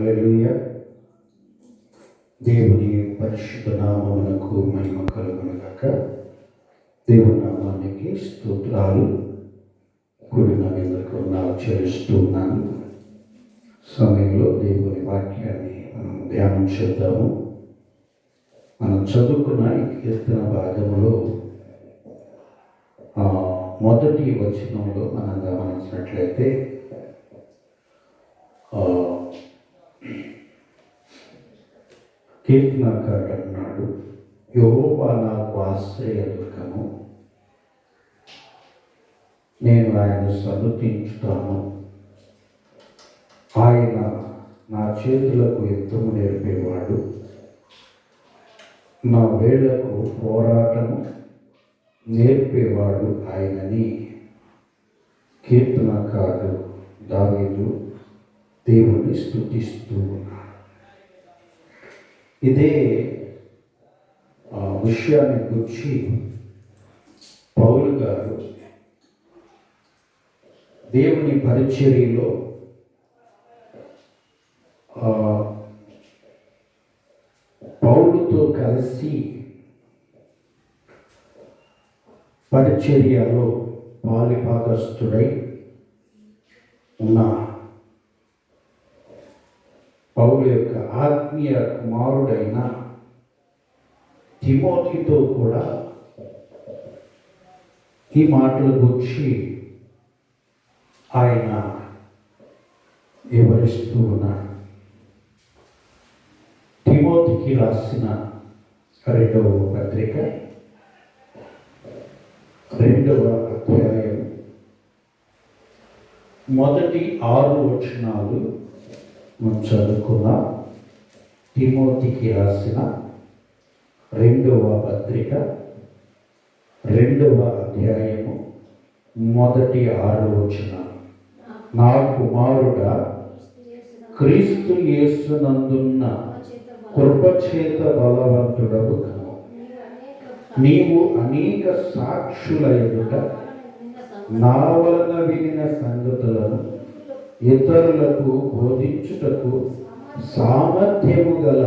హల్లెలూయా. దేవుని పరిశుద్ధ నామమునకు మహిమ కలుగునుగాక. దేవుని నామానికి స్తోత్రాలు. కూడిన మీదకు చెల్లిస్తున్నాను. సమయంలో దేవుని వాక్యాన్ని మనం ధ్యానం చేద్దాము. మనం చదువుకున్న ఈ కీర్తన భాగంలో మొదటి వచనంలో మనం గమనించినట్లయితే కీర్తనకారుడు అన్నాడు, యెహోవా నాకు ఆశ్రయదుర్గము, నేను ఆయన సన్నుతించుతాను. ఆయన నా చేతులకు యుద్ధము నేర్పేవాడు, నా వేళ్లకు పోరాటము నేర్పేవాడు ఆయనని కీర్తనకారుడు దావీదు దేవుని స్తుతిస్తూ ఉన్నాడు. ఇదే విషయాన్ని గురించి పౌలు గారు దేవుని పరిచర్యలో పౌలుతో కలిసి పరిచర్యలో పాలిభాగస్థుడై ఉన్న పౌలు యొక్క ఆత్మీయ కుమారుడైన తిమోతితో కూడా ఈ మాటల గురించి ఆయన వివరిస్తూ ఉన్నాడు. తిమోతికి రాసిన 2వ పత్రిక 2వ అధ్యాయం మొదటి 6 వచనాలు మనం చదువుకున్నాం. తిమోతికి రాసిన 2వ పత్రిక 2వ అధ్యాయము మొదటి 6 వచనాలు. నా కుమారుడా, క్రీస్తు యేసునందున్న కృపచేత బలవంతుడవు కను. నీవు అనేక సాక్షుల ఎదుట నా వలన వినిన సంగతులను ఇతరులకు బోధించుటకు సామర్థ్యము గల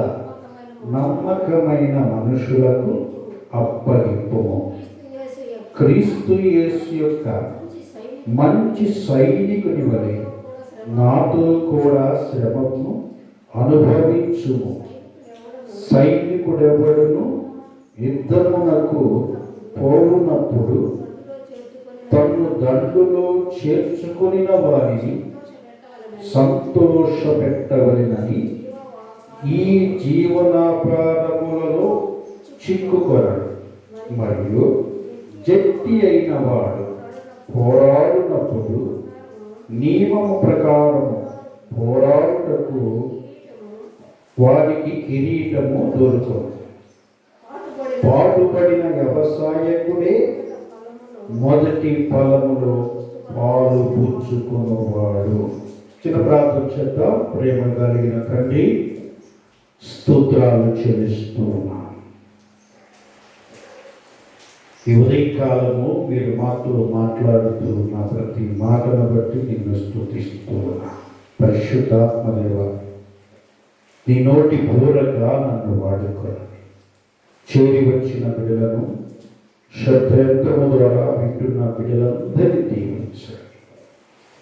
నమ్మకమైన మనుషులకు అప్పగింపుము. క్రీస్తు యేసు యొక్క మంచి సైనికుని వలె నాతో కూడా శ్రమను అనుభవించుము. సైనికుడెవడును యుద్ధమునకు పోవునప్పుడు తన్ను దండులో చేర్చుకొనిన వారిని సంతోషపెట్టవలెనని ఈ జీవనాపారములలో చిక్కుకొనడు. మరియు జట్టి అయిన వాడు పోరాడునప్పుడు నియమము ప్రకారము పోరాడుటకు వారికి కిరీటము దొరుకును. పాటుపడిన వ్యవసాయకుడే మొదటి ఫలములో పాలు పుచ్చుకున్నవాడు. చిన్న ప్రార్థన చేద్దాం. ప్రేమ కలిగిన తండ్రి, స్తోత్రాలు చెల్లిస్తూ ఉన్నాను. ఈ ఉదయకాలము మీరు మాతో మాట్లాడుతూ ఉన్న ప్రతి మాటను బట్టి నిన్ను స్తుతిస్తూ ఉన్నా. పరిశుద్ధాత్మదేవ, నీ నోటి బోరగా నన్ను వాడుకోవాలి. చేరి వచ్చిన బిడ్డలను శ్రద్ధయంత్రము ద్వారా వింటున్న బిడ్డలందరినీ దీవించండి.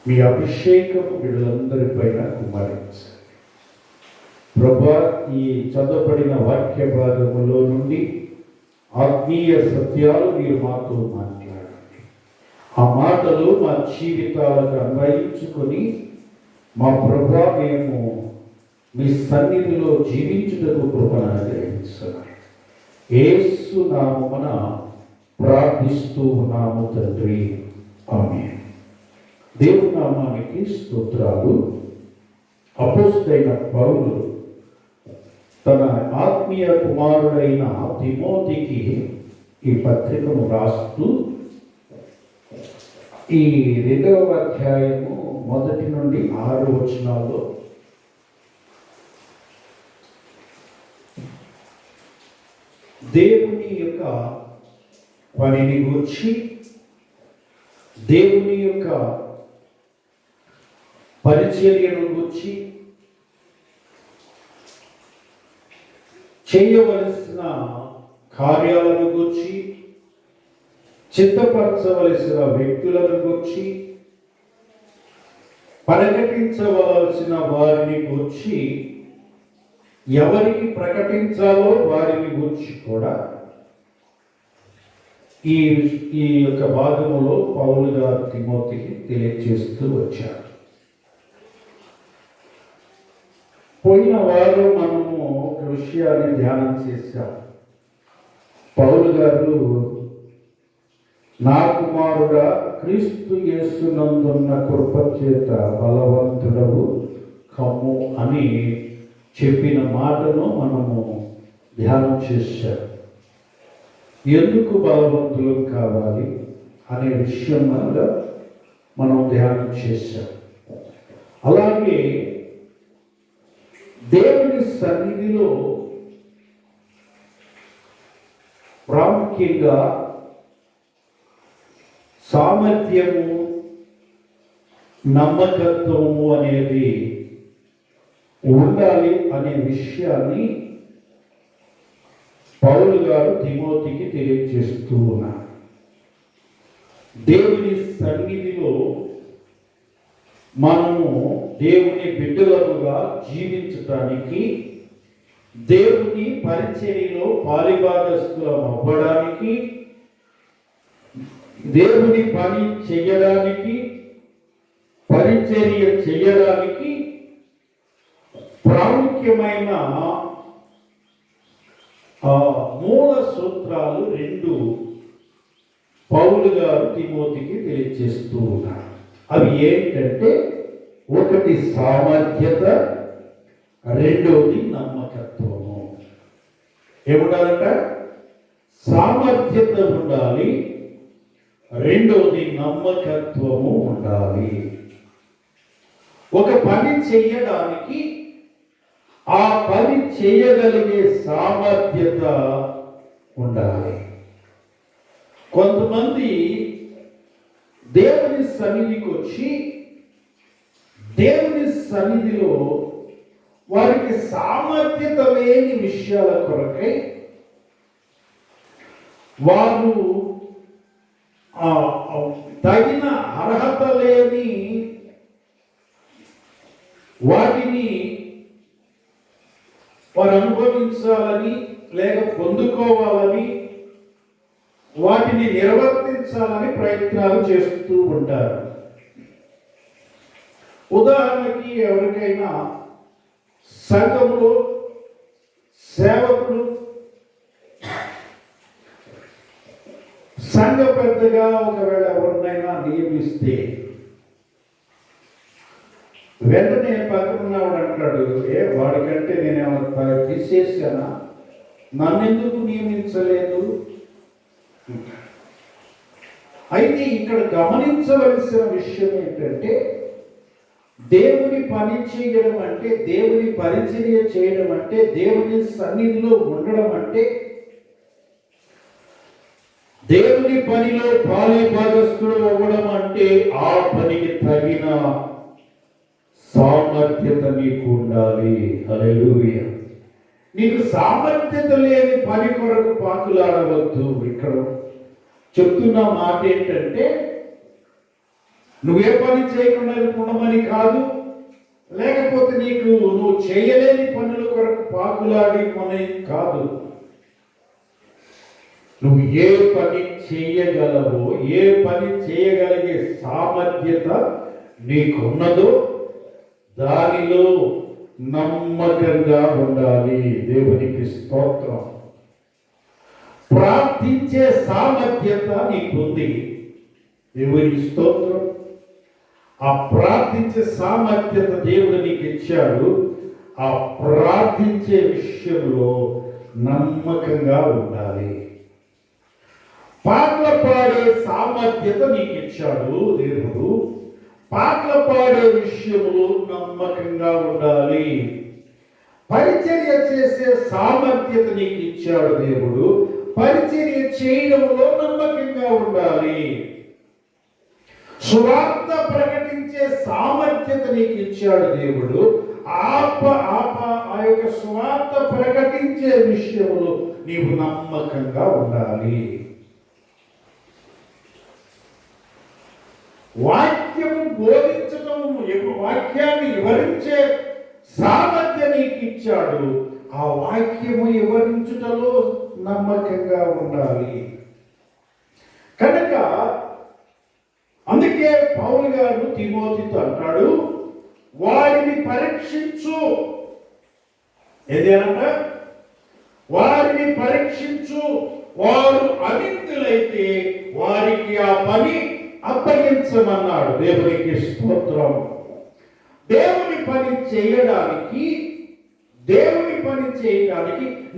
మీ అభిషేకము బిడ్డలందరిపైన కుమ్మరించండి. ప్రభా, ఈ చదవబడిన వాక్య భాగములో నుండి ఆత్మీయ సత్యాలు మీరు మాతో మాట్లాడండి. ఆ మాటలు మా జీవితాలకు అన్వయించుకొని మా ప్రభా మేము మీ సన్నిధిలో జీవించుటకు కృపను అనుగ్రహించండి. యేసు నామమున ప్రార్థిస్తూ ఉన్నాము తండ్రి, ఆమేన్. దేవుని నామానికి స్తోత్రాలు. అపోస్తలుడైన పౌలు తన ఆత్మీయ కుమారుడైన తిమోతికి ఈ పత్రికను రాస్తూ ఈ 2వ అధ్యాయము మొదటి నుండి 6 వచనాల్లో దేవుని యొక్క పనిని గూర్చి, దేవుని యొక్క పరిచర్యను గూర్చి, చేయవలసిన కార్యాలను గురించి, చిత్తపరచవలసిన వ్యక్తులను గురించి, ప్రకటించవలసిన వారిని గురించి, ఎవరికి ప్రకటించాలో వారిని గురించి కూడా ఈ యొక్క భాగములో పౌలు గారు తిమోతికి తెలియజేస్తూ వచ్చారు. పోయిన వారం మనము ఒక విషయాన్ని ధ్యానం చేశాం. పౌలు గారు నా కుమారుడా క్రీస్తు యేసునందున్న కృప చేత బలవంతుడవు కమ్ము అని చెప్పిన మాటను మనము ధ్యానం చేశాం. ఎందుకు బలవంతులు కావాలి అనే విషయం మనం ధ్యానం చేశాం. అలాగే దేవుని సన్నిధిలో ప్రాముఖ్యంగా సామర్థ్యము, నమ్మకత్వము అనేది ఉండాలి అనే విషయాన్ని పౌలు గారు తిమోతికి తెలియజేస్తూ ఉన్నారు. దేవుని సన్నిధిలో మనము దేవుని బిడ్డలుగా జీవించటానికి, దేవుని పరిచర్యలో పాలిభాగస్తులం అవ్వడానికి, దేవుని పని చేయడానికి, పరిచర్య చేయడానికి ప్రాముఖ్యమైన మూల సూత్రాలు రెండు పౌలు గారు తిమోతికి తెలియజేస్తూ ఉన్నారు. అవి ఏంటంటే, ఒకటి సామర్థ్యత, రెండవది నమ్మకత్వము. ఏముండాలంట? సామర్థ్యత ఉండాలి, రెండవది నమ్మకత్వము ఉండాలి. ఒక పని చేయడానికి ఆ పని చేయగలిగే సామర్థ్యత ఉండాలి. కొంతమంది దేవుని సన్నిధికి వచ్చి దేవుని సన్నిధిలో వారికి సామర్థ్యత లేని విషయాల కొరకై వారు తగిన అర్హత లేని వాటిని వారు అనుభవించాలని లేక పొందుకోవాలని, వాటిని నిర్వర్తించాలని ప్రయత్నాలు చేస్తూ ఉంటారు. ఉదాహరణకి ఎవరికైనా సంఘంలో సేవకులు సంఘ పెద్దగా ఒకవేళ ఎవరినైనా నియమిస్తే వెంటనే పక్కనున్నవాడు అంటాడు, వాడికంటే నేనేమన్నా తీసేసానా, నన్నెందుకు నియమించలేదు? అయితే ఇక్కడ గమనించవలసిన విషయం ఏంటంటే, దేవుని పని చేయడం అంటే, దేవుని పరిచర్య చేయడం అంటే, దేవుని సన్నిధిలో ఉండడం అంటే, దేవుని పనిలో పాలిభాగస్తుడు అవ్వడం అంటే, ఆ పనికి తగిన సామర్థ్యత నీకు ఉండాలి. హల్లెలూయా. నీకు సామర్థ్యత లేని పని కొరకు పాకులాడవద్దు. ఇక్కడ చెప్తున్న మాట ఏంటంటే, నువ్వే పని చేయకుండా ఉండమని కాదు, లేకపోతే నువ్వు చేయలేని పనుల కొరకు పాకులాడి పని కాదు. నువ్వు ఏ పని చేయగలవో, ఏ పని చేయగలిగే సామర్థ్యత నీకున్నదో దానిలో నమ్మకంగా ఉండాలి. దేవునికి స్తోత్రం. ప్రార్థించే సామర్థ్యత నీకుంది. దేవునికి స్తోత్రం. ఆ ప్రార్థించే సామర్థ్యత దేవుడు నీకు ఇచ్చాడు. ఆ ప్రార్థించే విషయంలో నమ్మకంగా ఉండాలి. పాటలు పాడే సామర్థ్యత నీకు ఇచ్చాడు దేవుడు. పాటలు పాడే విషయంలో నమ్మకంగా ఉండాలి. పరిచర్య చేసే సామర్థ్యత నీకు ఇచ్చాడు దేవుడు. పరిచర్య చేయడంలో నమ్మకంగా ఉండాలి. సువార్త ప్రకటించే సామర్థ్యత నీకు ఇచ్చాడు దేవుడు. ఆప ఆప ఆ యొక్క స్వార్థ ప్రకటించే విషయంలో నీవు నమ్మకంగా ఉండాలి. వాక్యము బోధించడం, వాక్యాన్ని వివరించే సామర్థ్యం నీకు ఇచ్చాడు. ఆ వాక్యము వివరించుటలో నమ్మకంగా ఉండాలి. కనుక అందుకే పౌలు గారు తిమోతితో అంటాడు, వారిని పరీక్షించు. ఏదేనంట? వారిని పరీక్షించు. వారు అనిందులైతే వారికి ఆ పని అప్పగించమన్నాడు. దేవునికి స్తోత్రం. దేవుని పని చేయడానికి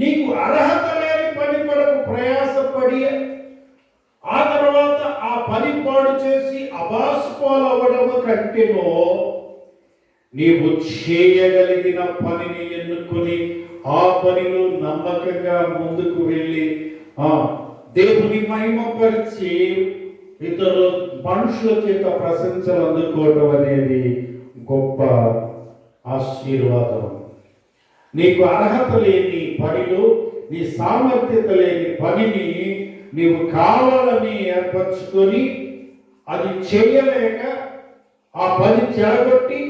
నీకు అర్హత లేని పని కొరకు ప్రయాసపడి ఆ తర్వాత ఆ పని పాడు చేసి అబాస్పాలవ్వడము కంటేనో నీవు చేయగలిగిన పనిని ఎన్నుకొని ఆ పనిలో నమ్మకంగా ముందుకు వెళ్ళి దేవుని మహిమపరిచి ఇతరుల మనుషుల చేత ప్రశంసలు అందుకోవడం అనేది గొప్ప ఆశీర్వాదం. నీకు అర్హత లేని పనిలో, నీ సామర్థ్యత లేని పనిని నీవు కావాలని ఏర్పరచుకొని అది చేయలేక ఆ పని చెడగొట్టి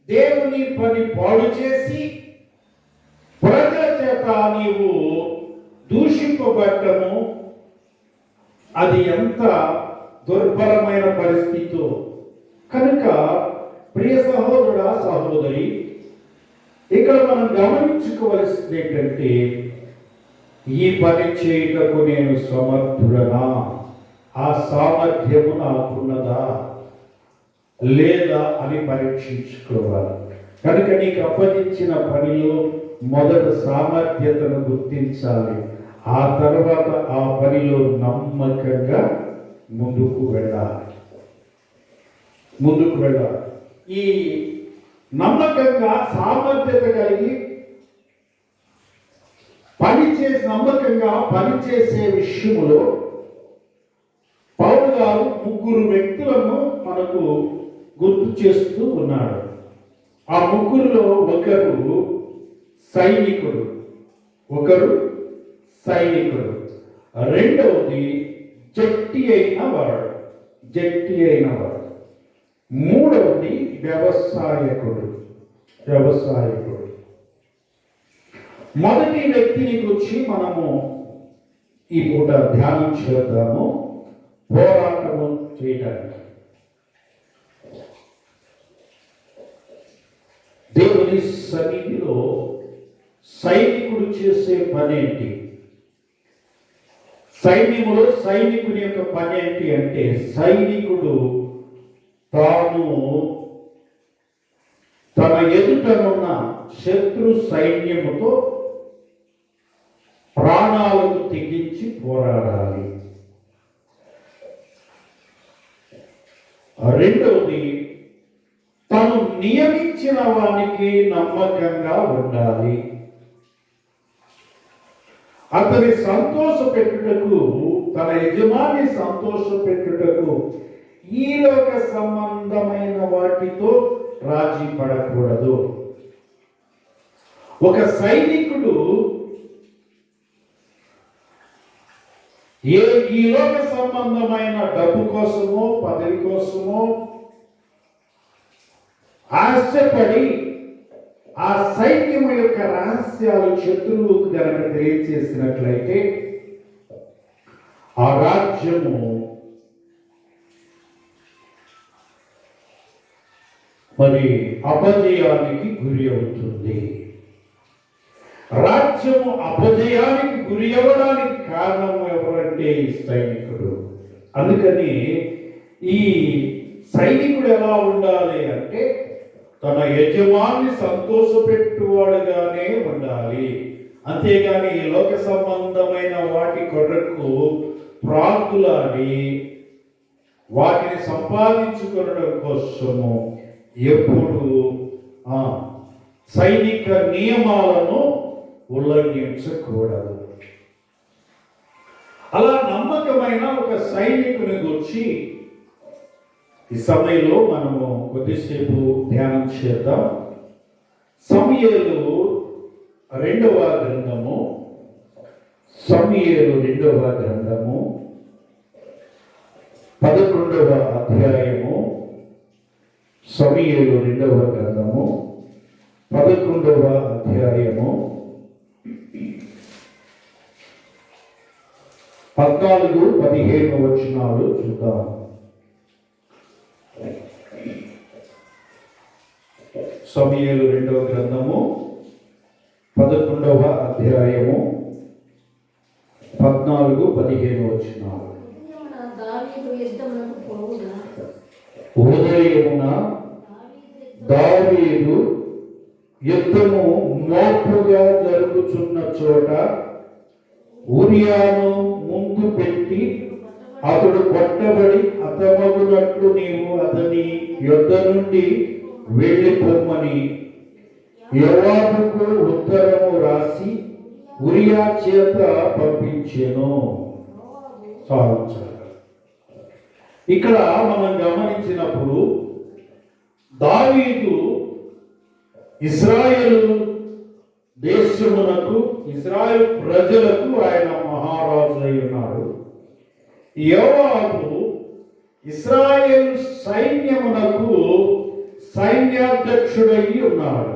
దేవుని పని పాడు చేసి ప్రజల చేత నీవు దూషింపబడ్డము, అది ఎంత దుర్భరమైన పరిస్థితో. కనుక ప్రియ సహోదరుడా, సహోదరి, ఇక్కడ మనం గమనించుకోవలసింది ఏంటంటే, ఈ పని చేయటకు నేను సమర్థుడనా? ఆ సామర్థ్యము నాకున్నదా లేదా అని పరీక్షించుకోవాలి. కనుక నీకు అప్పగించిన పనిలో మొదట సామర్థ్యతను గుర్తించాలి. ఆ తర్వాత ఆ పనిలో నమ్మకంగా ముందుకు వెళ్ళాలి. ఈ నమ్మకంగా సామర్థ్యత కలిగి నమ్మకంగా పనిచేసే విషయంలో పౌలు గారు 3 వ్యక్తులను మనకు గుర్తు చేస్తూ ఉన్నాడు. ఆ 3లో ఒకరు సైనికుడు, రెండవది జట్టి అయిన వాడు, మూడవది వ్యవసాయకుడు. మొదటి వ్యక్తిని గురించి మనము ఈ పూట ధ్యానం చేద్దాము. పోరాటము చేయడానికి దేవుని సన్నిధిలో సైనికుడు చేసే పనేంటి? సైన్యములో సైనికుని యొక్క పని ఏంటి అంటే, సైనికుడు తాను తన ఎదుటనున్న శత్రు సైన్యముతో ప్రాణాలకు తెగించి పోరాడాలి. రెండవది, తను నియమించిన వానికి నమ్మకంగా ఉండాలి. అతని సంతోషపెట్టుటకు, తన యజమాని సంతోషపెట్టుటకు ఈ లోక సంబంధమైన వాటితో రాజీ పడకూడదు. ఒక సైనికుడు ఈ లోక సంబంధమైన డబ్బు కోసమో పదవి కోసమో ఆశపడి ఆ సైన్యము యొక్క రహస్యాలు శత్రువుకు గనక తెలియచేసినట్లయితే ఆ రాజ్యము మరి అపజయానికి గురి అవుతుంది. రాజ్యము అపజయానికి గురి అవ్వడానికి కారణం ఎవరంటే ఈ సైనికుడు. అందుకని ఈ సైనికుడు ఎలా ఉండాలి అంటే, తన యజమాన్ని సంతోషపెట్టువాడుగానే ఉండాలి. అంతేగాని ఈ లోక సంబంధమైన వాటి కొరకు ప్రాకులాడి వాటిని సంపాదించుకోవడం కోసము ఎప్పుడు సైనిక నియమాలను ఉల్లంఘించకూడదు. అలా నమ్మకమైన ఒక సైనికుని గురించి ఈ సమయంలో మనము కొద్దిసేపు ధ్యానం చేద్దాం. సమూయేలు రెండవ గ్రంథము, సమూయేలు రెండవ గ్రంథము 11వ అధ్యాయము, సమూయేలు రెండవ గ్రంథము 11వ అధ్యాయము 14-15 వచనాలు చూద్దాం. సమూయేలు రెండవ గ్రంథము 11వ అధ్యాయము 14-15 వచనాలు. ఉదయమున దావీదు యుద్ధము మోపుగా జరుగుచున్న చోట ఊరియాను ముందు పెట్టి, అతడు కొట్టబడి హతమగునట్లు నీవు అతని యుద్ధ నుండి వెళ్ళిపోమని యోవాబుకు ఉత్తరము రాసి ఊరియా చేత పంపించెను. ఇక్కడ మనం గమనించినప్పుడు దావీదు ఇశ్రాయేలు దేశమునకు, ఇశ్రాయేల్ ప్రజలకు ఆయన మహారాజు అయి ఉన్నాడు. యోవాబు ఇశ్రాయేల్ సైన్యమునకు సైన్యాధ్యక్షుడై ఉన్నాడు.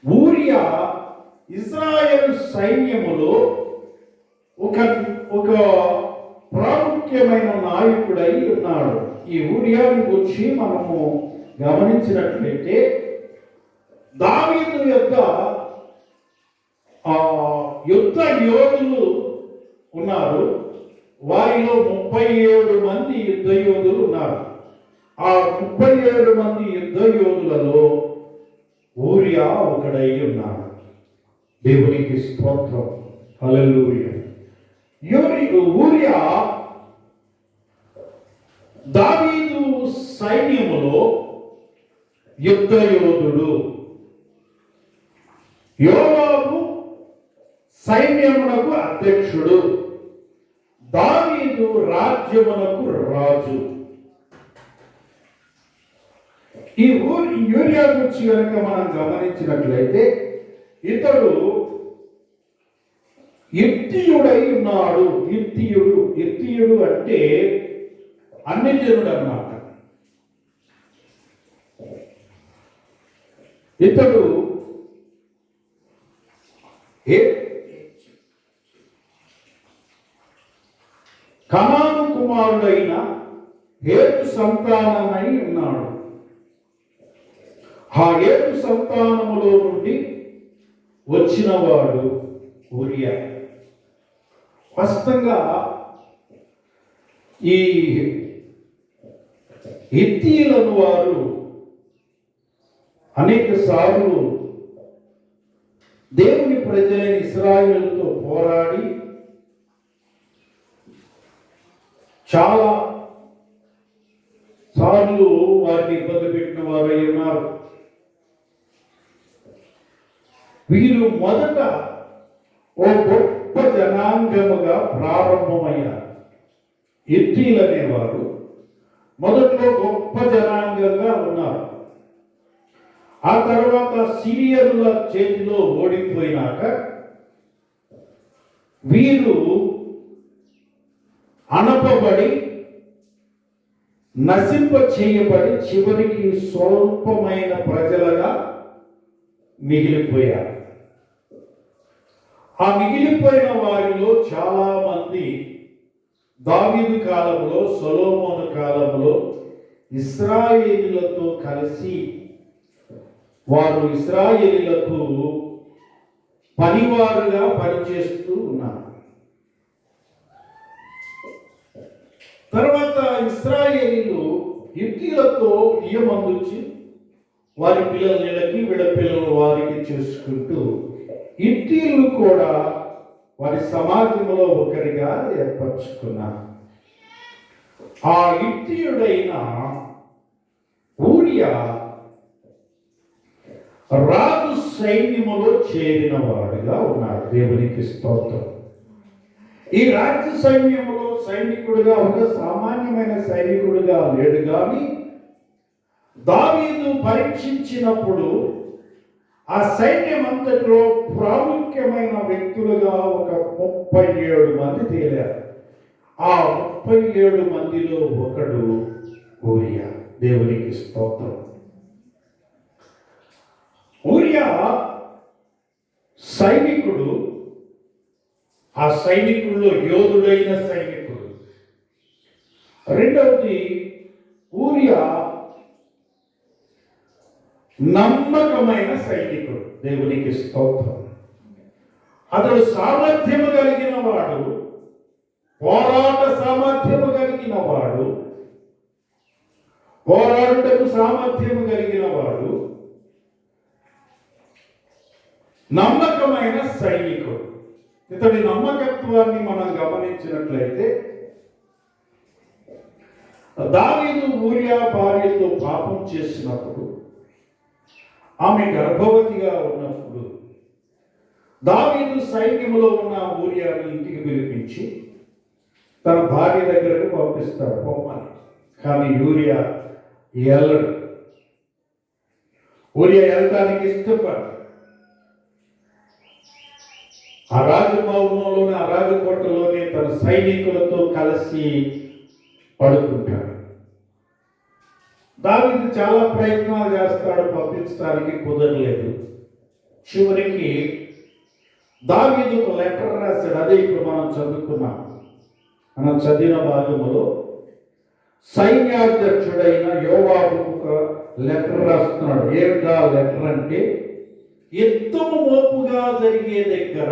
ఊరియా ఇశ్రాయేల్ సైన్యములో ఒక ప్రాముఖ్యమైన నాయకుడై ఉన్నాడు. ఈ ఊరియాని గురించి మనము గమనించినట్లయితే దావీదు యొక్క యుద్ధ యోధులు ఉన్నారు. వారిలో 37 మంది యుద్ధ యోధులు ఉన్నారు. ఆ 37 మంది యుద్ధ యోధులలో ఊరియా ఒకడై ఉన్నాడు. దేవునికి స్తోత్రం, హల్లెలూయా. ఊరియా దావీదు సైన్యములో యుద్ధ యోధుడు. యోవాబు సైన్యమునకు అధ్యక్షుడు. దావీదు రాజ్యమునకు రాజు. ఈ యూరియా గురించి కనుక మనం గమనించినట్లయితే ఇతడు ఇత్తీయుడై ఉన్నాడు. ఇత్తీయుడు అంటే అన్యజనుడు అన్నమాట. ఇతడు కనాను కుమారుడైన హేతు సంతానమై ఉన్నాడు. ఆ హేతు సంతానములో నుండి వచ్చినవాడు ఊరియా. స్పష్టంగా ఈ హిత్తీయులను వారు అనేక సార్లు దేవుని ప్రజలైన ఇశ్రాయేలుతో పోరాడి చాలా సార్లు వారిని ఇబ్బంది పెట్టిన వారై ఉన్నారు. వీరు మొదట ఓ గొప్ప జనాంగముగా ప్రారంభమయ్యారు. హిత్తీయులు అనేవారు మొదట్లో గొప్ప జనాంగంగా ఉన్నారు. ఆ తర్వాత సిరియనుల చేతిలో ఓడిపోయినాక వీరు అణపబడి నశింప చేయబడి చివరికి స్వల్పమైన ప్రజలుగా మిగిలిపోయారు. ఆ మిగిలిపోయిన వారిలో చాలా మంది దావీదు కాలంలో, సొలొమోను కాలంలో ఇశ్రాయేలీయులతో కలిసి వారు ఇశ్రాయేలీయులకు పనివారుగా పనిచేస్తూ ఉన్నారు. తర్వాత ఇశ్రాయేలీయులు హిత్తీయులతో ఇయ్యమందుచి వారి పిల్లలకి వీళ్ళ పిల్లలు వారికి చేసుకుంటూ హిత్తీయులు కూడా వారి సమాజంలో ఒకరిగా ఏర్పరచుకున్నారు. ఆ హిత్తీయుడైన ఊరియా రాజు సైన్యములో చేరిన వాడుగా ఉన్నాడు. దేవునికి స్తోత్రం. ఈ రాజ్య సైన్యములో సైనికుడిగా ఒక సామాన్యమైన సైనికుడిగా లేడు, కానీ దావీదు పరీక్షించినప్పుడు ఆ సైన్యం అంతటిలో ప్రాముఖ్యమైన వ్యక్తులుగా ఒక 37 మంది తేలారు. ఆ 37 మందిలో ఒకడు ఊరియా. దేవునికి స్తోత్రం. ఊరియా సైనికుడు, ఆ సైనికుల్లో యోధుడైన సైనికుడు. రెండవది, ఊరియా నమ్మకమైన సైనికుడు. దేవునికి స్తోత్రం. అతడు సామర్థ్యము కలిగిన వాడు, పోరాట సామర్థ్యము కలిగిన వాడు, పోరాడుటకు సామర్థ్యము కలిగిన వాడు, నమ్మకమైన సైనికుడు. ఇతడి నమ్మకత్వాన్ని మనం గమనించినట్లయితే, దావీదు ఊరియా భార్యతో పాపం చేసినప్పుడు, ఆమె గర్భవతిగా ఉన్నప్పుడు దావీదు సైన్యములో ఉన్న ఊరియాను ఇంటికి పిలిపించి తన భార్య దగ్గరకు పంపిస్తాడు, పొమ్మని. కానీ ఊరియా వెళ్ళడు. ఊరియా వెళ్ళటానికి ఇష్టపడు. ఆ రాజభవనంలోనే, ఆ రాజకోటలోనే తన సైనికులతో కలిసి పడుకుంటాడు. దావీదు చాలా ప్రయత్నాలు చేస్తాడు, పంపించడానికి కుదరలేదు. చివరికి దావీదు ఒక లెటర్ రాశాడు. అదే ఇప్పుడు మనం చదువుకున్నాం. మనం చదివిన భాగంలో సైన్యాధ్యక్షుడైన యోవాబు ఒక లెటర్ రాస్తున్నాడు. ఏమిటా లెటర్ అంటే, యుద్ధము మోపుగా జరిగే దగ్గర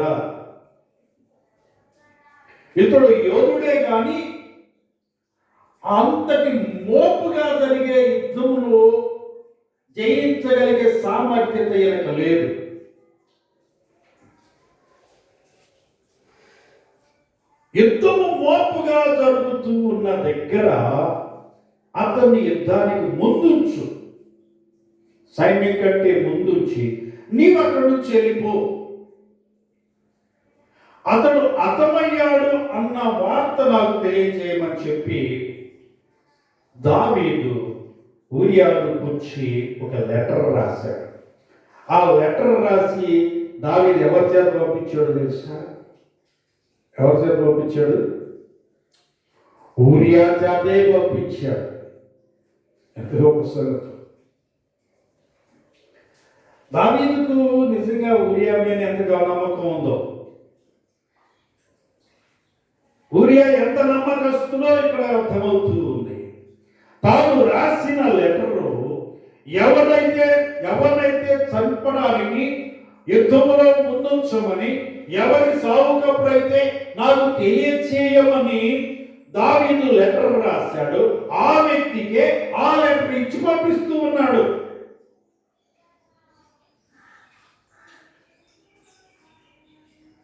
ఇతడు యోధుడే కానీ అంతటి మోపుగా జరిగే యుద్ధమును జయించగలిగే సామర్థ్యత ఈయనకు లేదు. యుద్ధము మోపుగా జరుగుతూ ఉన్న దగ్గర అతన్ని యుద్ధానికి ముందుంచు, సైన్యం కంటే ముందుంచి నీవు అక్కడి నుంచి వెళ్ళిపో. అతడు హతమయ్యాడు అన్న వార్త నాకు తెలియజేయమని చెప్పి దావీదు ఊరియాను గురించి ఒక లెటర్ రాశాడు. ఆ లెటర్ రాసి దావీదు ఎవరి చేత పంపించాడు తెలుసా? ఎవరి చేత పంపించాడు? ఊరియా చేతే పంపించాడు. ఎంత గొప్ప సంగతి! దావీదుకు నిజంగా ఊరియా మీద ఎంతగా నమ్మకం ఉందో, ఊరియా ఎంత నమ్మకస్తులో ఇక్కడ అర్థమవుతూ ఉంది. తాను రాసిన లెటరు ఎవరైతే చంపడానికి యుద్ధములో ముందుంచమని, ఎవరి సావుకప్పుడైతే నాకు తెలియచేయమని దావీదు లెటర్ రాశాడు, ఆ వ్యక్తికే ఆ లెటర్ ఇచ్చి పంపిస్తూ ఉన్నాడు.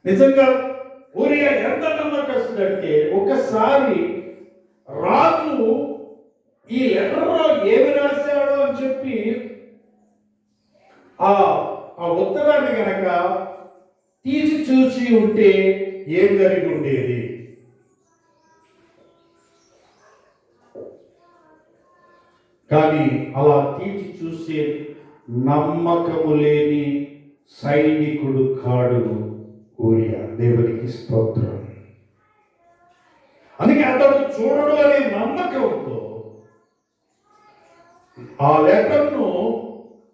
నిజంగా ఊరియా ఎంత నమ్మకస్తుడంటే, ఒకసారి రాజు ఈ లెటర్లో ఏమి రాశాడో అని చెప్పి ఆ ఉత్తరాన్ని గనక తీసి చూసి ఉంటే ఏం జరిగి ఉండేది? కానీ అలా తీసి చూసే నమ్మకము లేని సైనికుడు కాడు ఊరియా. దేవునికి స్తోత్రం. అందుకే అతడు చూడడు అనే నమ్మకంతో ఆ లెటర్ను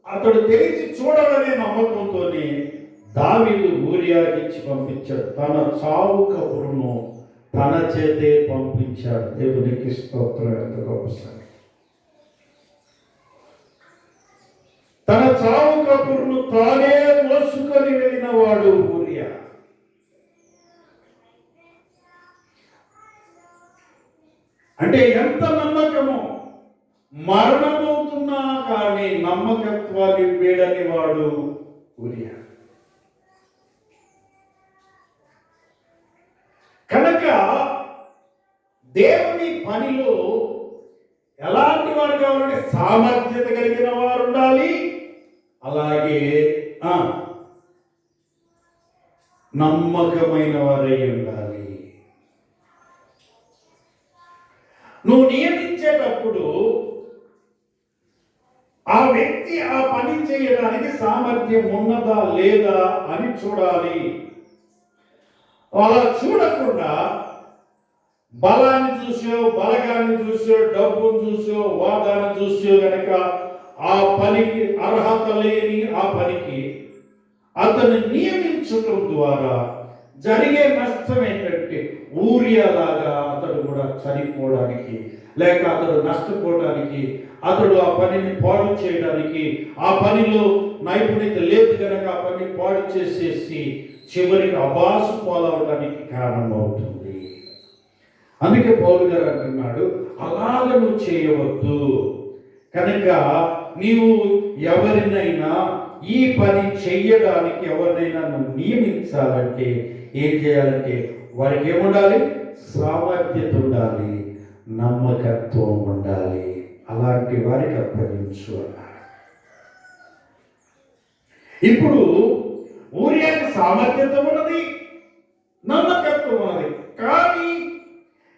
అతడు తెరిచి చూడాలనే నమ్మకంతోనే దావీదు ఊరియాకి ఇచ్చి పంపించాడు. తన చావు కబురును తన చేతే పంపించాడు. దేవునికి స్తోత్రం. ఎంత గొప్ప సంగతి! తన చావు కబురును తానే మోసుకొని వెళ్ళిన వాడు ఊరియా. అంటే ఎంత నమ్మకమో! మరణమవుతున్నా కానీ నమ్మకత్వాన్ని వీడని వాడు ఊరియా. కనుక దేవుని పనిలో ఎలాంటి వారు కావాలంటే సామర్థ్యత కలిగిన వారు ఉండాలి. అలాగే నమ్మకమైన వారై ఉండాలి. నువ్వు నియమించేటప్పుడు ఆ పని చేయడానికి సామర్థ్యం ఉన్నదా లేదా అని చూడాలి. అలా చూడకుండా బలాన్ని చూసో, బలగాన్ని చూసో, డబ్బును చూసో, వాదాన్ని చూసో గనక ఆ పనికి అర్హత లేని ఆ పనికి అతను నియమించటం ద్వారా జరిగే నష్టం ఏంటంటే ఊరియాలాగా అతడు కూడా చనిపోవడానికి, లేక అతడు నష్టపోవడానికి, అతడు ఆ పనిని పాడు చేయడానికి, ఆ పనిలో నైపుణ్యత లేదు కనుక ఆ పనిని పాడు చేసేసి చివరికి అబాసు పాలవడానికి కారణమవుతుంది. అందుకే పౌలు గారు అంటున్నాడు, అలాగ నువ్వు చేయవద్దు. కనుక నీవు ఎవరినైనా ఈ పని చెయ్యడానికి ఎవరినైనా నువ్వు నియమించాలంటే ఏం చేయాలంటే వారికి ఏముండాలి? సామర్థ్యత ఉండాలి, నమ్మకత్వం ఉండాలి. అలాంటి వారికి అప్పగించు అన్నారు. ఇప్పుడు ఊరియాకి సామర్థ్యత ఉన్నది, నమ్మకత్వం ఉన్నది. కానీ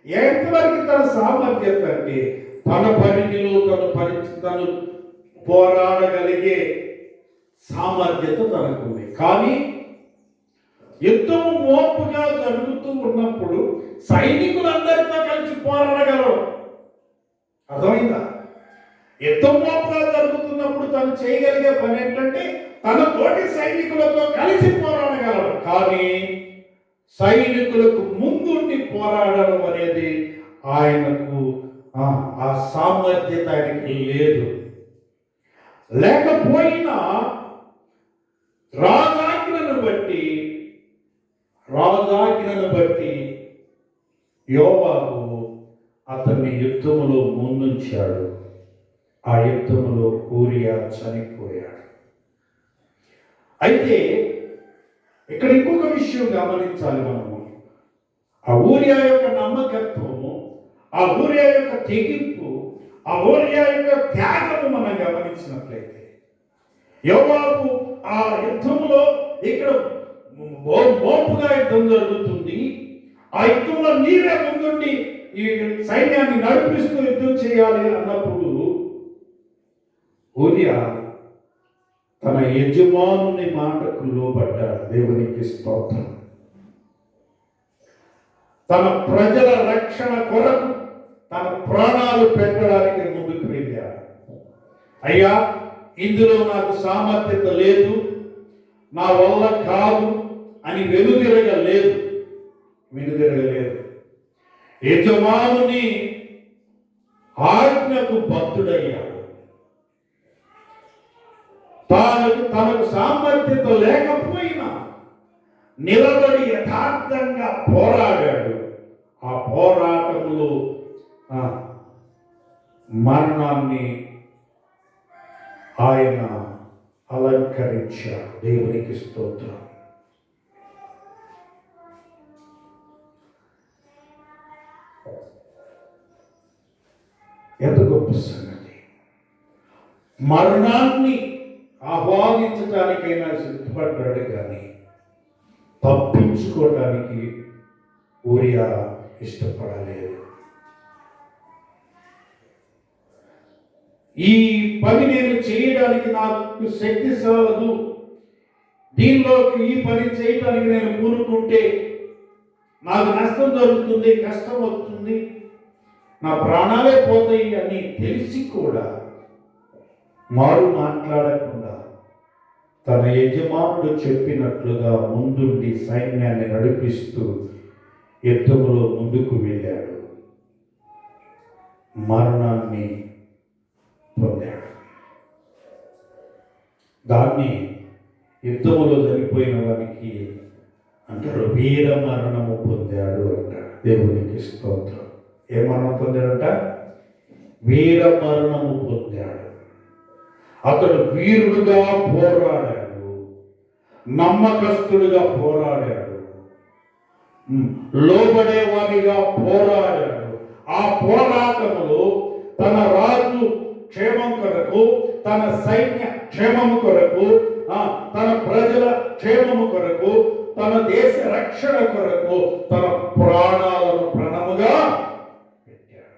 ఎంతవరకు తన సామర్థ్యత అంటే తన పరిధిలో తను పోరాడగలిగే సామర్థ్యత తనకుంది. కానీ యుద్ధము మోపుగా జరుగుతూ ఉన్నప్పుడు సైనికులందరితో కలిసి పోరాడగలడు. అర్థమైందా? యుద్ధం మోపుగా జరుగుతున్నప్పుడు తను చేయగలిగే పని ఏంటంటే తన తోటి సైనికులతో కలిసి పోరాడగలడు. కానీ సైనికులకు ముందుండి పోరాడడం అనేది ఆయనకు ఆ సామర్థ్యత ఆయనకి లేదు. లేకపోయినా రాజాజ్ఞను బట్టి యోవాబు అతన్ని యుద్ధములో ముందుంచాడు. ఆ యుద్ధములో ఊరియా చనిపోయాడు. అయితే ఇక్కడ ఇంకొక విషయం గమనించాలి మనము. ఆ ఊరియా యొక్క నమ్మకత్వము, ఆ ఊరియా యొక్క తెగింపు, ఆ ఊరియా యొక్క త్యాగము మనం గమనించినట్లయితే యోవాబు ఆ యుద్ధంలో ఇక్కడ మోపుగా యుద్ధం జరుగుతుంది. ఆ యుద్ధంలో నీరే ముందుండి ఈ సైన్యాన్ని నడిపిస్తూ యుద్ధం చేయాలి అన్నప్పుడు ఊరియా తన యజమానుని మాటకు లోబడ్డాడు. దేవునికి స్తోత్రం. తన ప్రజల రక్షణ కొరకు తన ప్రాణాలు పెట్టడానికి ముందుకు వెళ్ళాడు. అయ్యా, ఇందులో నాకు సామర్థ్యత లేదు, నా వల్ల కాదు అని వెనుదిరగలేదు. యజమానుని ఆజ్ఞకు బద్ధుడయ్యాడు. తనకు సామర్థ్యత లేకపోయినా నిలబడి యథార్థంగా పోరాడాడు. ఆ పోరాటంలో మరణాన్ని ఆయన అలంకరించాడు. దేవునికి స్తోత్రం. ఎంత గొప్ప సంగతి! మరణాన్ని ఆహ్వానించడానికైనా సిద్ధపడ్డాడు, కానీ తప్పించుకోవడానికి ఊరియా ఇష్టపడలేదు. ఈ పని నేను చేయడానికి నాకు శక్తి సాలదు, దీనిలోకి ఈ పని చేయడానికి నేను పూనుకుంటే నాకు నష్టం జరుగుతుంది, కష్టం వస్తుంది, నా ప్రాణాలే పోతాయి అని తెలిసి కూడా మారు మాట్లాడకుండా తన యజమానుడు చెప్పినట్లుగా ముందుండి సైన్యాన్ని నడిపిస్తూ యుద్ధములో ముందుకు వెళ్ళాడు. మరణాన్ని పొందాడు. దాన్ని యుద్ధములో చనిపోయిన వానికి అంటాడు వీర మరణము పొందాడు అంటాడు. దేవునికి స్తోత్రం. ఏ మరణం పొందాడంట? వీర మరణము పొందాడు. అతడు వీరుడుగా పోరాడాడు, నమ్మకస్తుడుగా పోరాడాడు, లోబడేవాడిగా పోరాడాడు. ఆ పోరాటములో తన రాజు క్షేమం కొరకు, తన సైన్య క్షేమము కొరకు, తన ప్రజల క్షేమము కొరకు, తన దేశ రక్షణ కొరకు తన ప్రాణాలను ప్రణముగా పెట్టాడు.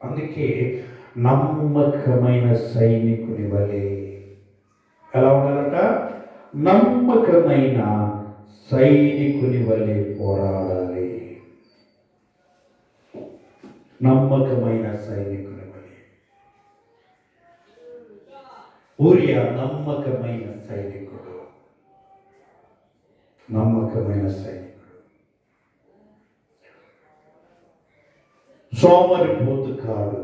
అందుకే నమ్మకమైన సైనికుని వలె. ఎలా ఉండాలంట? నమ్మకమైన సైనికుని వలె పోరాడాలి. నమ్మకమైన సైనికుని వలె. ఊరియా నమ్మకమైన సైనికుడు. నమ్మకమైన సైనికుడు. సోమరిపోతు కాడు.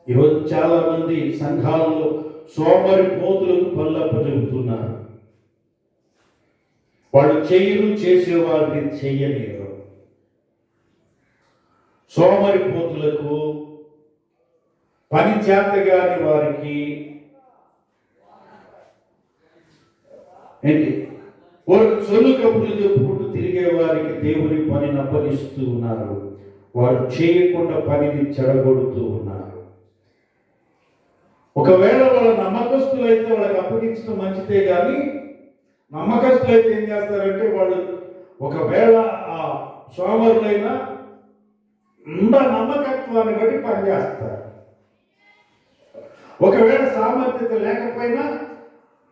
ఈరోజు చాలా మంది సంఘాలలో సోమరిపోతులకు పనులప్పచెబుతున్నారు. వాళ్ళు చేయరు, చేసేవారిని చెయ్యలేరు. సోమరిపోతులకు, పని చేతగాని వారికి ఏంటి వారికి చొల్లు కబుర్లు చెప్పుకుంటూ తిరిగే వారికి దేవుని పనిని అప్పగిస్తూ ఉన్నారు. వారు చేయకుండా పనిని చెడగొడుతూ ఉన్నారు. ఒకవేళ వాళ్ళ నమ్మకస్తులైతే వాళ్ళకి అప్పగించడం మంచిదే, కానీ నమ్మకస్తులైతే ఏం చేస్తారంటే వాళ్ళు ఒకవేళ ఆ సోమరులైనా నమ్మకత్వాన్ని బట్టి పనిచేస్తారు. ఒకవేళ సామర్థ్యత లేకపోయినా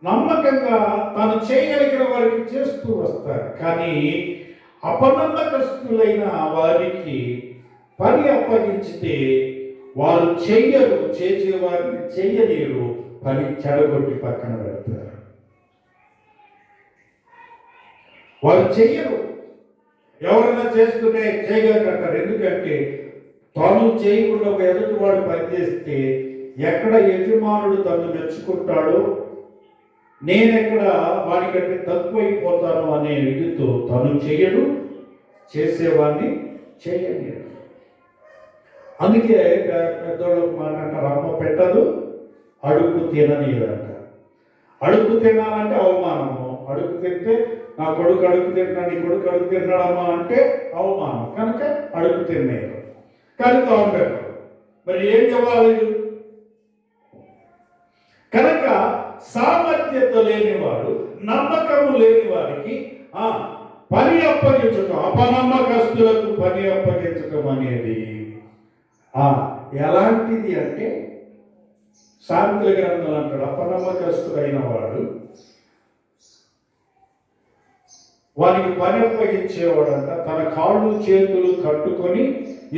నమ్మకంగా తాను చేయగలిగిన వారికి చేస్తూ వస్తారు. కానీ అపనమ్మకస్తులైన వారికి పని అప్పగించితే వారు చెయ్యరు, చేసేవారిని చెయ్యలేరు, పని చెడగొట్టి పక్కన పెడతారు. వారు చెయ్యరు. ఎవరైనా చేస్తూనే చేయగలరంటారు. ఎందుకంటే తాను చేయకుండా ఒక ఎదుటి వాడు పనిచేస్తే ఎక్కడ యజమానుడు తను మెచ్చుకుంటాడో, నేనెక్కడ వాడికంటే తక్కువైపోతాను అనే విధితో తను చేయడు, చేసేవాడిని చేయలేడు. అందుకే పెద్దోళ్ళకు మాట అంటారు, అమ్మ పెట్టదు అడుగు తిననీయదంట. అడుగు తినాలంటే అవమానము. అడుగు తింటే నా కొడుకు అడుగు తిన్నా, నీ కొడుకు అడుగు తిన్నాడమ్మా అంటే అవమానం. కనుక అడుగు తినేరు, కానీ తాను పెట్టరు. మరి ఏం చెప్పాలి? కనుక సామర్థ్యత లేనివాడు, నమ్మకము లేని వారికి పని అప్పగించటం, అపనమ్మకస్తులకు పని అప్పగించటం అనేది ఎలాంటిది అంటే, సామెతల గ్రంథం అంటాడు, అపనమ్మకస్తుడైన వాడు వారికి పని అప్పగించేవాడంట తన కాళ్ళు చేతులు కట్టుకొని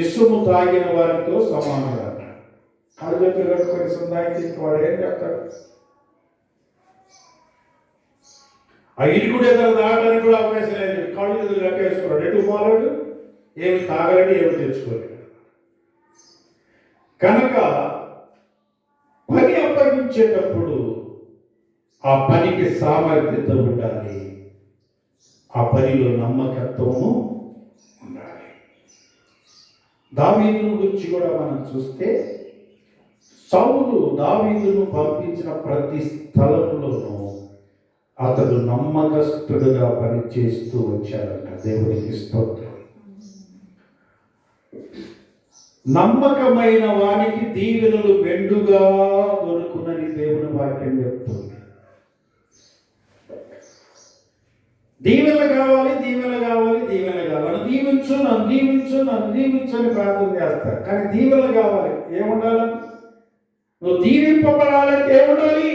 ఇసుము తాగిన వారితో సమానుడంట. కాళ్ళు చేతులు కట్టుకొని ఇసుము తాగితే వాడు ఏం చెప్తాడు? ఆ ఇరుగుడు ఏదైనా తాగడానికి కూడా అవకాశం లేదు. కాళ్ళు చేతులు కట్టేసుకున్నాడు, ఎటు పోలేడు, ఏమి తాగలేడు, ఏమి తెచ్చుకోలేడు. కనుక పని అప్పగించేటప్పుడు ఆ పనికి సామర్థ్యత ఉండాలి, ఆ పనిలో నమ్మకత్వము ఉండాలి. దావీదును గురించి కూడా మనం చూస్తే, సౌలు దావీదును పంపించిన ప్రతి స్థలంలోనూ అతడు నమ్మకస్తుడుగా పనిచేస్తూ వచ్చాడంట. దేవునికి స్తోత్రం. నమ్మకమైన వానికి దీవెనలు మెండుగా దొరుకునని దేవుని వాక్యం చెప్తుంది. దీవెనలు కావాలి, దీవెనలు కావాలి, దీవెనలు కావాలి. నన్ను దీవించు, నన్ను దీవించు, నన్ను దీవించు అని ప్రార్థన చేస్తారు. కానీ దీవెనలు కావాలి. ఏముండాలి? నువ్వు దీవింపబడాలంటే ఏముండాలి?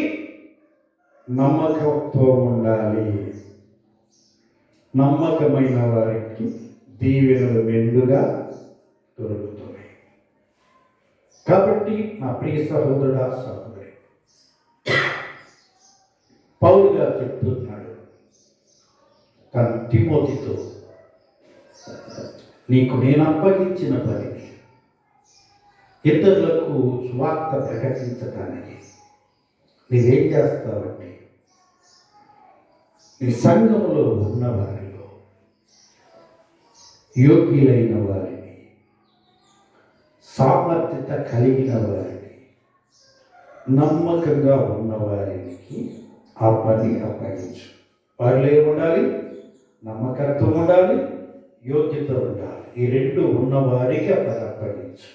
నమ్మకత్వం ఉండాలి. నమ్మకమైన వారికి దీవెనలు మెండుగా దొరుకుతున్నాయి. కాబట్టి నా ప్రియ సహోదరుడా, సహోదరి, పౌలు గారు చెప్తున్నాడు తన తిమోతితో, నీకు నేను అప్పగించిన పనిని ఇతరులకు సువార్త ప్రకటించడానికి నీవేం చేస్తావంటే, నీ సంఘములో ఉన్న వారిలో యోగ్యులైన వారిని, సామర్థ్యత కలిగిన వారిని, నమ్మకంగా ఉన్న వారికి ఆ పని అప్పగించు. వారిలో ఏముండాలి? నమ్మకత్వం ఉండాలి, యోగ్యత ఉండాలి. ఈ రెండు ఉన్న వారికి ఆ పని అప్పగించు.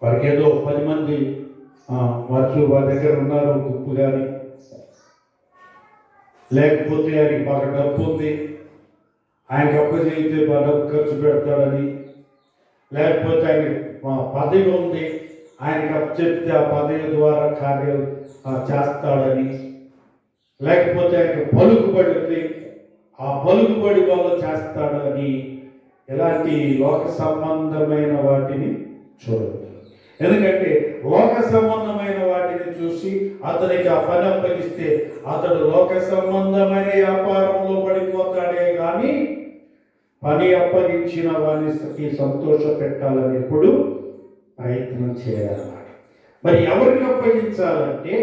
వారికి ఏదో 10 మంది వారి దగ్గర ఉన్నారు గుంపు, కానీ లేకపోతే ఆయనకి బాగా డబ్బు ఉంది, ఆయనకి అప్పు చేయితే బాగా డబ్బు ఖర్చు పెడతాడని, లేకపోతే ఆయన పదవి ఉంది, ఆయనకి అప్పచెప్తే ఆ పదవి ద్వారా కార్యాలు చేస్తాడని, లేకపోతే ఆయనకి పలుకుబడి ఉంది, ఆ పలుకుబడి వల్ల చేస్తాడు అని ఇలాంటి లోక సంబంధమైన వాటిని చూడదు. ఎందుకంటే లోక సంబంధమైన వాటిని చూసి అతనికి ఆ పని అప్పగిస్తే అతడు లోక సంబంధమైన వ్యాపారంలో పడిపోతాడే కానీ పని అప్పగించిన వారికి సంతోష పెట్టాలని ఎప్పుడు ప్రయత్నం చేయాలన్నమాట. మరి ఎవరికి అప్పగించాలంటే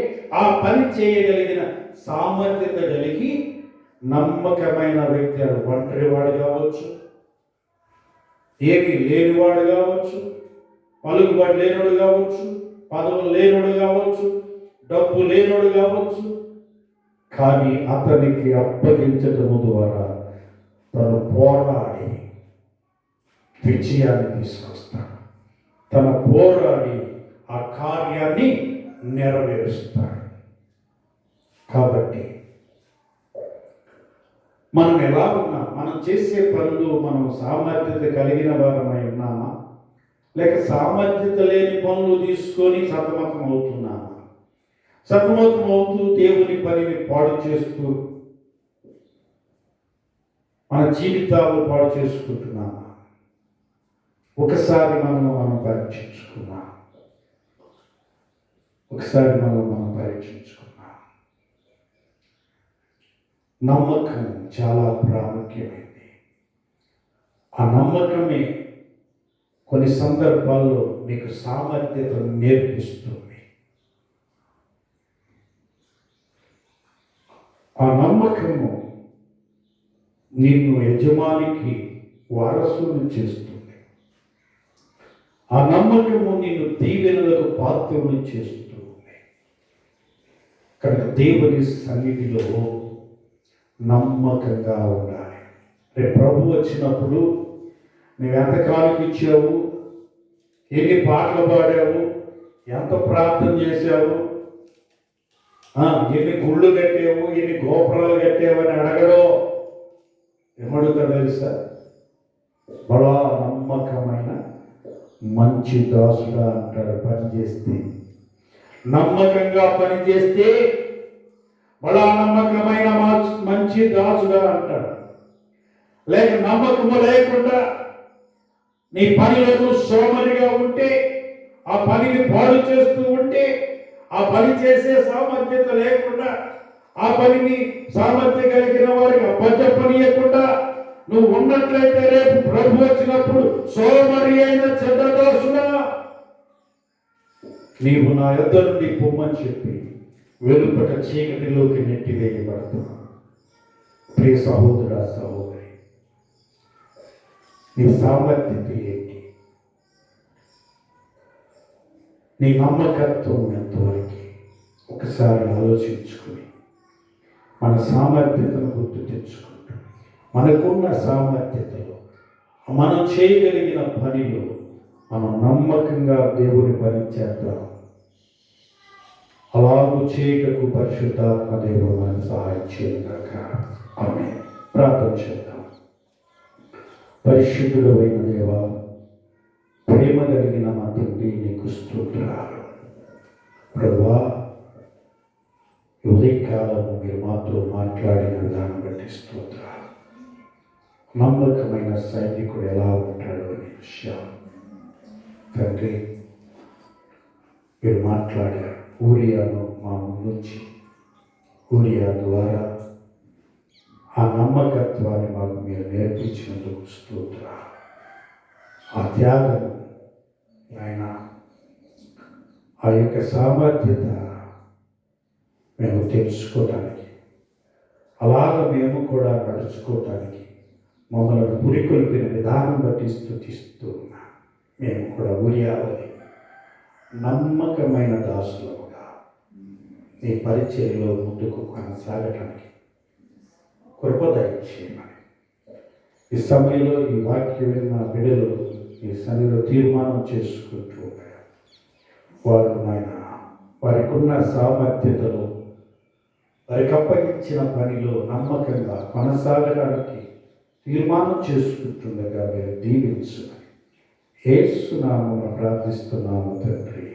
ఆ పని చేయగలిగిన సామర్థ్యత కలిగి నమ్మకమైన వ్యక్తి, ఒంటరివాడు కావచ్చు, ఏమీ లేనివాడు కావచ్చు, పలుకుబడి లేనుడు కావచ్చు, పదవులు లేనుడు కావచ్చు, డబ్బు లేనుడు కావచ్చు, కానీ అతనికి అప్పగించటము ద్వారా తను పోరాడి విజయాన్ని తీసుకొస్తాడు. తన పోరాడి ఆ కార్యాన్ని నెరవేరుస్తాడు. కాబట్టి మనం ఎలా ఉన్నాం? మనం చేసే పనులు మనం సామర్థ్యత కలిగిన వారమై ఉన్నామా, లేక సామర్థ్యత లేని పనులు తీసుకొని సతమతం అవుతున్నామా? సతమతం అవుతూ దేవుని పనిని పాడు చేస్తూ మన జీవితాలు పాడు చేసుకుంటున్నామా? ఒకసారి మనం పరీక్షించుకున్నాం. నమ్మకం చాలా ప్రాముఖ్యమైనది. ఆ నమ్మకమే కొన్ని సందర్భాల్లో మీకు సామర్థ్యతను నేర్పిస్తుంది. ఆ నమ్మకము నిన్ను యజమానికి వారసుని చేస్తుంది. ఆ నమ్మకము నిన్ను దీవెనలకు పాత్రుని చేస్తుంది. కనుక దేవుని సన్నిధిలో నమ్మకంగా ఉండాలి. రేపు ప్రభు వచ్చినప్పుడు నువ్వు ఎంతకాలం ఇచ్చావు, ఎన్ని పాటలు పాడావు, ఎంత ప్రార్థన చేశావు, ఎన్ని గుళ్ళు కట్టావు, ఎన్ని గోపురాలు కట్టావు అని అడగడో. ఏమడుగుతాడు తెలుసా? బలా నమ్మకమైన మంచి దాసుడా అంటాడు. పని చేస్తే, నమ్మకంగా పని చేస్తే బలా నమ్మకమైన మంచి దాసుడా అంటాడు. లేక నమ్మకము లేకుండా నీ పనిలో సోమరిగా ఉంటే, ఆ పనిని పాడు చేస్తూ ఉంటే, ఆ పని చేసే సామర్థ్యత లేకుండా, ఆ పనిని సామర్థ్యం కలిగిన వారికి అప్పచెప్పనీయకుండా నువ్వు ఉన్నట్లయితే రేపు ప్రభు వచ్చినప్పుడు సోమరి అయిన చెడ్డదాసుడా, నీవు నా యొద్ద నుండి పొమ్మని చెప్పి వెలుపట చీకటిలోకి నెట్టివేయబడతావు. ప్రియ సహోదరా, సహోదరి, నీ సామర్థ్యత ఏంటి? నీ నమ్మకత్వం ఎంతవరకు? ఒకసారి ఆలోచించుకుని మన సామర్థ్యతను గుర్తు తెచ్చుకుంటాం. మనకున్న సామర్థ్యతలో, మనం చేయగలిగిన పనిలో మనం నమ్మకంగా దేవుని పని చేద్దాం. అలాగూ చేయటకు పరిశుద్ధాత్మ దేవుడు మనకు సహాయం చేయగాక. ఆమేన్. ప్రార్థన చేద్దాం. పరిశుద్ధుడు అయిన దేవా, ప్రేమ కలిగిన మా తండ్రి, నీకు స్తోత్రాలు. ప్రభువా, ఉదయకాలము మీరు మాతో మాట్లాడిన విధానం బట్టి స్తోత్రాలు. నమ్మకమైన సైనికుడు ఎలా ఉంటాడు అనే విషయం తండ్రి మీరు మాట్లాడారు. ఊరియాను మా ముందుంచి ఊరియా ద్వారా ఆ నమ్మకత్వాన్ని మాకు మీరు నేర్పించినందుకు స్తోత్రాలు. ఆ త్యాగం ఆయన, ఆ యొక్క సామర్థ్యత మేము తెలుసుకోవటానికి, అలాగ మేము కూడా నడుచుకోవటానికి మమ్మల్ని పురికొల్పిన విధానం బట్టి స్తుతిస్తూ ఉన్నాం. మేము కూడా ఊరియావని నమ్మకమైన దాసులముగా నీ పరిచర్యలో ముందుకు కొనసాగటానికి కృప దయచేయమని ఈ సమయంలో ఈ వాక్యం విన్న బిడ్డలు ఈ సన్నిధిలో తీర్మానం చేసుకుంటూ ఉన్నారు. వారు వారికి ఉన్న సామర్థ్యతలో, వారికి అప్పగించిన పనిలో నమ్మకంగా కొనసాగడానికి తీర్మానం చేసుకుంటుండగా మీరు దీవించమని యేసు నామమున ప్రార్థిస్తున్నాము తండ్రి.